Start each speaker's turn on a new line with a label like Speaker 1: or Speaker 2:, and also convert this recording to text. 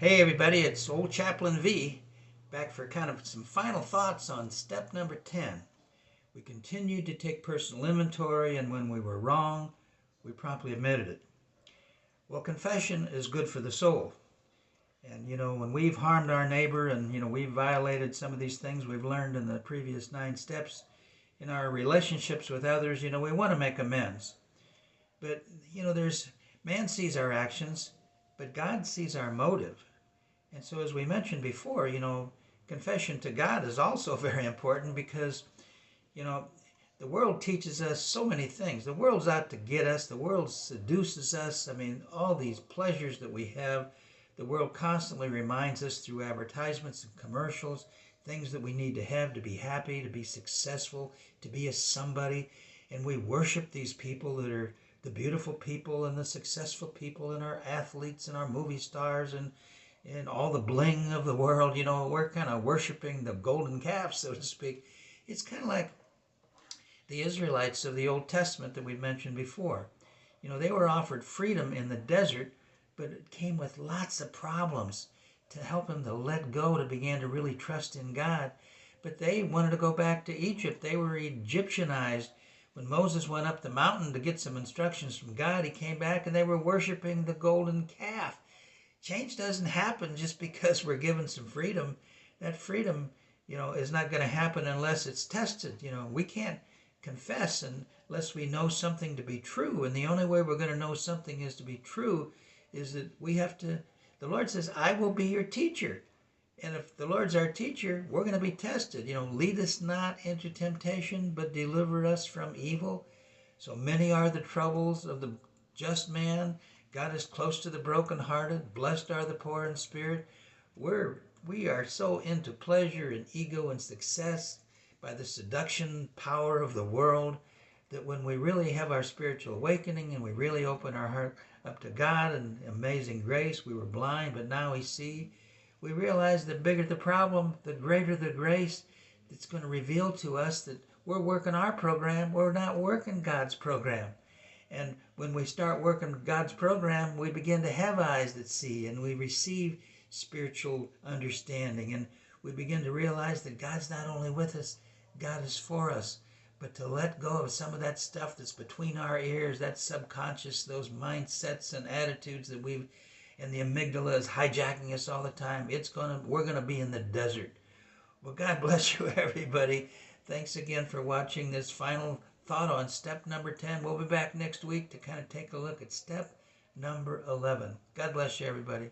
Speaker 1: Hey everybody, it's old Chaplain V, back for kind of some final thoughts on step number 10. We continued to take personal inventory, and when we were wrong, we promptly admitted it. Well, confession is good for the soul. And when we've harmed our neighbor and we've violated some of these things we've learned in the previous 9 steps in our relationships with others, we want to make amends. But there's man sees our actions, but God sees our motive. And so, as we mentioned before, confession to God is also very important because, the world teaches us so many things. The world's out to get us. The world seduces us. I mean, all these pleasures that we have, the world constantly reminds us through advertisements and commercials, things that we need to have to be happy, to be successful, to be a somebody. And we worship these people that are the beautiful people and the successful people and our athletes and our movie stars and all the bling of the world. We're kind of worshiping the golden calf, so to speak. It's kind of like the Israelites of the Old Testament that we mentioned before. They were offered freedom in the desert, but it came with lots of problems to help them to let go, to begin to really trust in God. But they wanted to go back to Egypt. They were Egyptianized. When Moses went up the mountain to get some instructions from God, he came back and they were worshiping the golden calf. Change doesn't happen just because we're given some freedom. That freedom, is not going to happen unless it's tested. We can't confess unless we know something to be true. And the only way we're going to know something is to be true is that we have to, the Lord says, I will be your teacher. And if the Lord's our teacher, we're going to be tested. Lead us not into temptation, but deliver us from evil. So many are the troubles of the just man. God is close to the brokenhearted. Blessed are the poor in spirit. We are so into pleasure and ego and success by the seduction power of the world that when we really have our spiritual awakening and we really open our heart up to God and amazing grace, we were blind, but now we see. We realize the bigger the problem, the greater the grace that's going to reveal to us that we're working our program. We're not working God's program. And when we start working God's program, we begin to have eyes that see, and we receive spiritual understanding. And we begin to realize that God's not only with us, God is for us. But to let go of some of that stuff that's between our ears, that subconscious, those mindsets and attitudes that and the amygdala is hijacking us all the time, we're going to be in the desert. Well, God bless you, everybody. Thanks again for watching this final thought on step number 10. We'll be back next week to kind of take a look at step number 11. God bless you, everybody.